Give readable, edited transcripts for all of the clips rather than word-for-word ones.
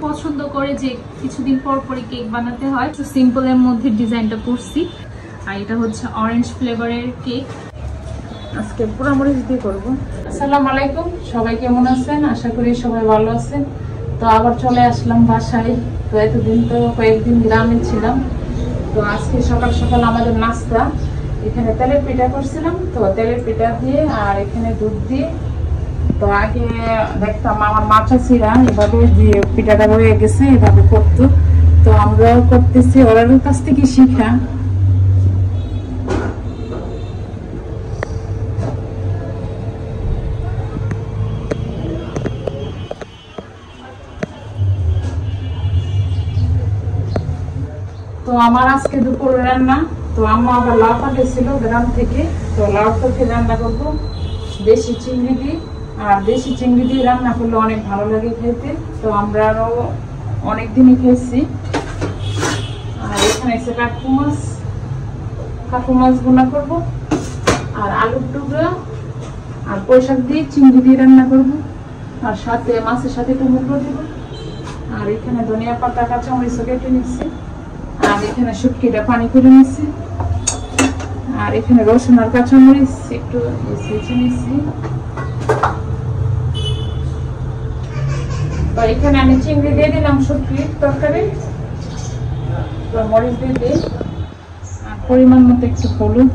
পছন্দ করে যে কিছুদিন পর পরে কেক বানাতে হয়, তো সিম্পলের মধ্যে ডিজাইনটা করছি। আর এটা হচ্ছে অরেঞ্জ ফ্লেভারের কেক, আজকে পুরো মরিচ দিয়ে করবো। আসসালামু আলাইকুম, সবাই কেমন আছেন? আশা করি সবাই ভালো আছেন। তো আবার চলে আসলাম বাসায়। তো এতদিন তো কয়েকদিন গ্রামে ছিলাম। তো আজকে সকাল সকাল আমাদের নাস্তা, এখানে তেলের পিঠা করছিলাম। তো তেলের পিঠা দিয়ে আর এখানে দুধ দিয়ে, তো আগে দেখতাম আমার মা চাচিরা এভাবে যে পিঠাটা হয়ে গেছে এভাবে করতো, তো আমরাও করতেছি ওদের কাছ থেকে শিখা। তো আমার আজকে দুপুর রান্না, তো আম্মা আবার লাউ পাঠিয়েছিল গ্রাম থেকে। তো লাউ তরকারি রান্না করবো দেশি চিংড়ি দিয়ে। আর দেশি চিংড়ি দিয়ে রান্না করলে অনেক ভালো লাগে খেতে, তো আমরা আরো অনেকদিনই খেয়েছি। আর এখানে এসে কাকু মাছ ভুনা করবো, আর আলুর টুকরা আর পুঁইশাক দিয়ে চিংড়ি দিয়ে রান্না করবো, আর সাথে মাছের সাথে টমেটো দিব। আর এখানে ধনিয়া পাতা কাঁচামরিচ কেটে নিচ্ছি, আর এখানে শুটকিটা পানি করে নিচ্ছি, আর এখানে রসুন আর কাঁচামরিচ একটু ছেঁচে নিচ্ছি। তো এখানে আমি চিংড়ি দিয়ে দিলাম শুটকির তরকারি, মরিচ দিয়ে দিই, আর পরিমাণ মতো একটু হলুদ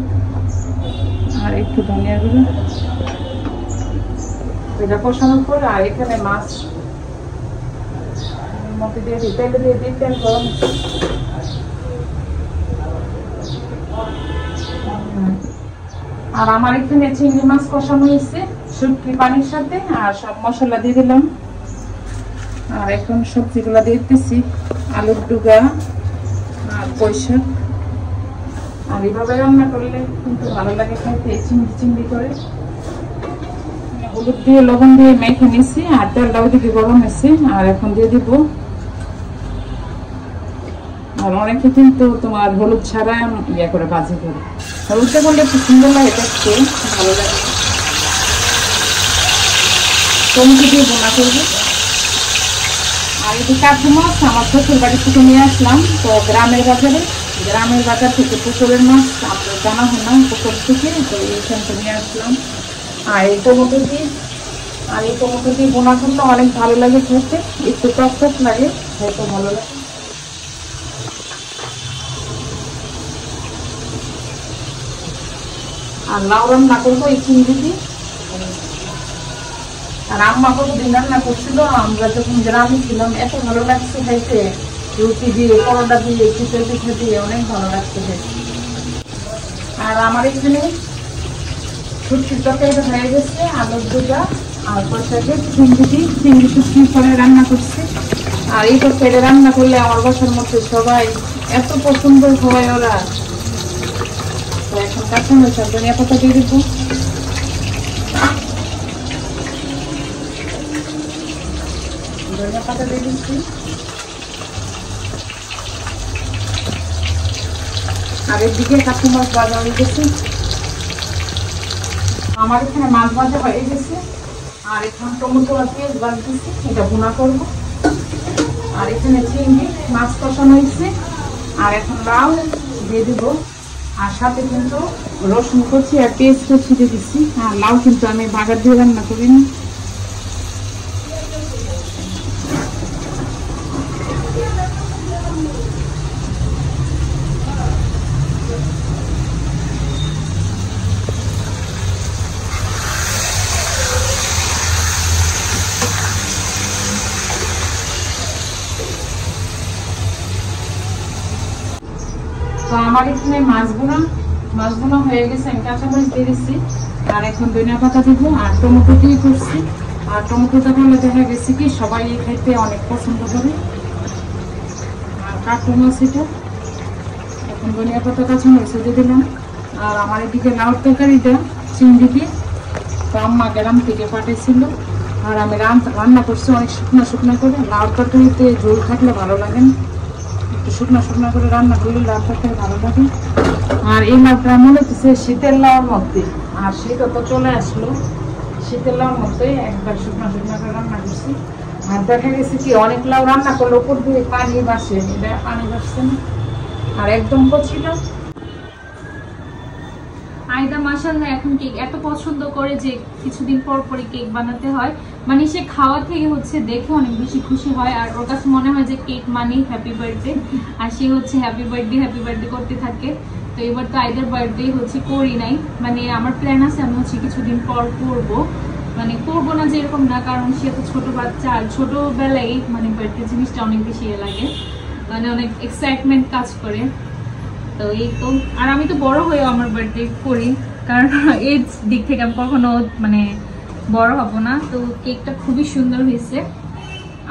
আর একটু ধনিয়া গুঁড়ো, এটা কষানোর পর আর এখানে মাছ মতো দিয়ে দিই, তেল দিয়ে দিই, তেল গরম। আর আমার এখানে চিংড়ি মাছ কষানো হয়েছে শুটকি পানির সাথে, আর সব মশলা দিয়ে দিলাম। আর এখন সবজিগুলা দিয়ে দিতেছি, আলুর ডুগা আর পুঁইশাক। আর এইভাবে রান্না করলে কিন্তু ভালো লাগে খাইতে, চিংড়ি চিংড়ি করে। হলুদ দিয়ে লবণ দিয়ে মেখে নিয়েছি, আর তেলটা ওইদিকে গরম হয়েছে। আর এখন দিয়ে দিব, আর অনেকে কিন্তু তোমার হলুদ ছাড়া ইয়ে করে ভাজি করে, হলুদটা করলে একটু সুন্দর লাগে দেখতে, ভালো লাগে। টমেটো দিয়ে বোনা করবো। আর এটি কাকু মাছ আমার শ্বশুর বাড়ি থেকে নিয়ে আসলাম, তো গ্রামের বাজার থেকে পুকুরের মাছ আমরা জানা হয় না পুকুর থেকে, তো এইখান থেকে নিয়ে আসলাম। আর এই টমেটো দিয়ে বোনা করলে অনেক ভালো লাগে খেতে, একটু টক লাগে, খেতে ভালো লাগে। আর লাউ রান্না করবো এই চিংড়ি দিয়ে। আর আম্মা কতদিন রান্না করছিল, আমরা যখন গ্রামে ছিলাম এত ভালো লাগছে খাইতে, রুটি দিয়ে পরোটা দিয়ে পিঠে পিঠে দিয়ে অনেক ভালো লাগছে খাইতে। আর আমার এখানে শুটকির তরকারিটা হয়ে গেছে, আলুর ডুগা আর পুঁইশাকের চিংড়ি শুটকি করে রান্না করছে। আর এই তরকারিটা রান্না করলে আমার বাসার মধ্যে সবাই এত পছন্দ হয় ওরা। তো এখন কাঁচামরিচ আর ধনিয়া পাতা দিয়ে দিব। ধনিয়া পাতা দিয়ে দিচ্ছি। আর এদিকে কাঁচা মাছ ভাজা হয়ে গেছে। আমার এখানে মাছ ভাজা হয়ে গেছে, আর এখন টমেটো আর পেঁয়াজ ভাজতেছি, এটা ভুনা করবো। আর এখানে চিংড়ি মাছ কষানো হয়েছে, আর এখন লাউ দিয়ে দিব। আর সাথে কিন্তু রসুন কুচি আর পেঁয়াজ কুচি দিয়ে দিচ্ছি। আর লাউ কিন্তু আমি বাগার দিয়ে রান্না করিনি। তো আমার এখানে মাছ বোনা হয়ে গেছে, আমি কাঁচামরিচ দিয়ে দিচ্ছি। আর এখন ধনিয়া পাতা দিব, আর টমেটো দিয়ে করছি। আর টমেটোটা বলে দেখা গেছে কি সবাই খাইতে অনেক পছন্দ করে। আর কাকু মাছ এটা, এখন ধনিয়া পাতা কাঁচামরিচ দিয়ে দিলাম। আর আমার এদিকে লাউ তরকারিটা চিংড়ি দিয়ে, তো আম্মা গ্রাম থেকে পাঠিয়েছিল। আর আমি রান্না করছি অনেক শুকনো করে। লাউ তরকারিতে ঝোল থাকলে ভালো লাগে না, শুকনো করে রান্না করলে লাউ তরকারি ভালো লাগে। আর এই লাউটা মনে হচ্ছে শীতের লাউর মধ্যে, আর শীত তো চলে আসলো, শীতের লাউর মধ্যে একবার শুকনো করে রান্না করছি। আর দেখা গেছে কি অনেক লাউ রান্না করলে উপর দিয়ে পানি বাসে, এটা পানি বাসছে না, আর একদম কচি লাউ। আয়দা মাশাআল্লাহ এখন কেক এত পছন্দ করে যে কিছুদিন পর পরই কেক বানাতে হয়। মানে সে খাওয়া থেকে হচ্ছে দেখে অনেক বেশি খুশি হয়, আর ওর কাছে মনে হয় যে কেক মানেই হ্যাপি বার্থডে, আর সে হচ্ছে হ্যাপি বার্থডে করতে থাকে। তো এবার তো আয়দার বার্থডে হচ্ছে করি নাই, মানে আমার প্ল্যান আছে আমি হচ্ছে কিছুদিন পর করবো, মানে করবো না যে এরকম না, কারণ সে তো ছোট বাচ্চা, আর ছোটবেলায় মানে বার্থডে জিনিসটা অনেক বেশি লাগে, মানে অনেক এক্সাইটমেন্ট কাজ করে। তো এই তো, আর আমি তো বড় হয়েও আমার বার্থডে করি, কারণ এই দিক থেকে আমি কখনো মানে বড় হব না। তো কেকটা খুবই সুন্দর হয়েছে।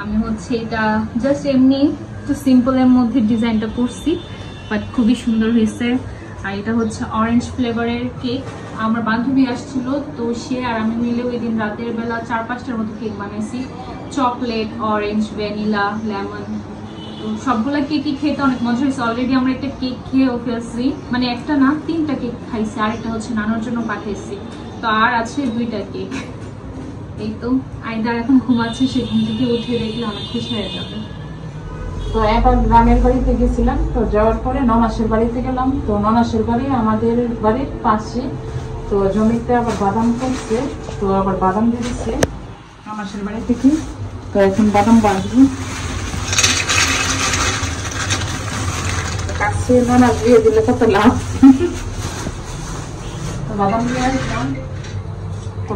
আমি হচ্ছে এটা জাস্ট এমনি একটু সিম্পলের মধ্যে ডিজাইনটা করছি, বাট খুবই সুন্দর হয়েছে। আর এটা হচ্ছে অরেঞ্জ ফ্লেভারের কেক। আমার বান্ধবী আসছিল, তো সে আর আমি মিলে ওই দিন রাতের বেলা 4-5টার মতো কেক বানাইছি, চকলেট, অরেঞ্জ, ভ্যানিলা, লেমন। তো সবগুলা কেকই খেতে অনেক মজা হয়েছে। অলরেডি আমরা একটা কেক খেয়েও ফেলছি, মানে একটা না 3টা কেক খাইছি, আর একটা হচ্ছে নানোর জন্য পাঠাইছি, তো আর আছে 2টা কেক। এই তো আয়দা এখন ঘুমাচ্ছে, সে ঘুম থেকে উঠে দেখলে অনেক খুশি হয়ে যাবে। তো এখন গ্রামের বাড়িতে গেছিলাম, তো যাওয়ার পরে ননাসের বাড়িতে গেলাম। তো ননাসের বাড়ি আমাদের বাড়ির পাশে, তো জমিতে আবার বাদাম করছে, তো আবার বাদাম দিয়ে দিচ্ছে ননাসের বাড়ি থেকে। তো এখন বাদাম বাঁধবো, কাছে ননাস দিয়ে দিলে কত লাভ। তো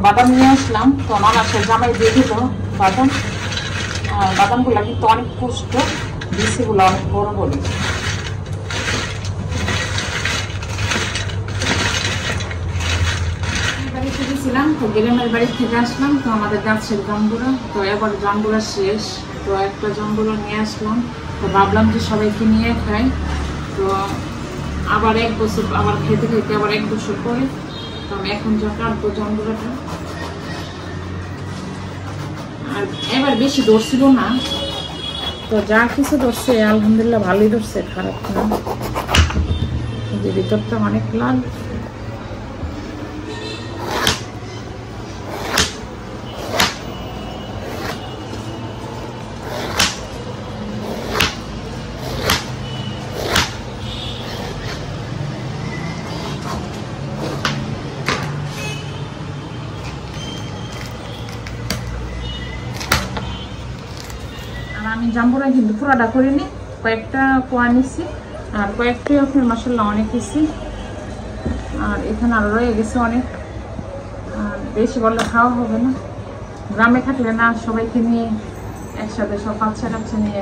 বাদাম নিয়ে আসলাম, তো ননাসের জামাই দিয়ে দিল বাদাম। আর বাদামগুলা কিন্তু অনেক পুষ্ট, বিচিগুলো অনেক বড় বড়। বাড়িতে গেছিলাম, তো গ্রামের বাড়ি থেকে আসলাম, তো আমাদের গাছের জাম্বুরা, তো এবার জাম্বুরা শেষ, তো একটা জাম্বুরা নিয়ে আসলাম। তো ভাবলাম যে সবাইকে নিয়ে খাই, তো আবার 1 বছর আবার খেতে খেতে আবার 1 বছর পরে, তো আমি এখন যা কাটবো জাম্বুরাটা। আর এবার বেশি ধরছিল না, তো যা কিছু ধরছে আলহামদুলিল্লাহ ভালোই ধরছে, খারাপ না। যে ভিতরটা অনেক লাল। আমি জাম্বুরা কিন্তু পুরাটা করিনি, কয়েকটা কোয়া নিছি, আর কয়েকটাই আপনার মাসাল্লাহ অনেক হয়েছি, আর এখানে আরো রয়ে গেছে অনেক। আর বেশি বললে খাওয়া হবে না, গ্রামে থাকলে না সবাইকে নিয়ে একসাথে সব বাচ্চা কাচ্চা নিয়ে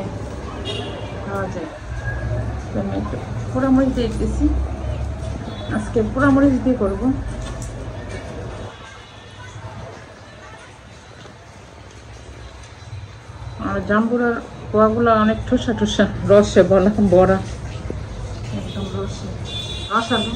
খাওয়া যায়। তো আমি একটু পোড়ামরিচ দিয়ে দিয়েছি, আজকে পোড়ামরিচ দিয়ে করবো। আর জাম্বুরার কোয়াগুলো অনেক ঠোসা ঠোসা, রসে বলা বড়া, একদম রসে রসালো।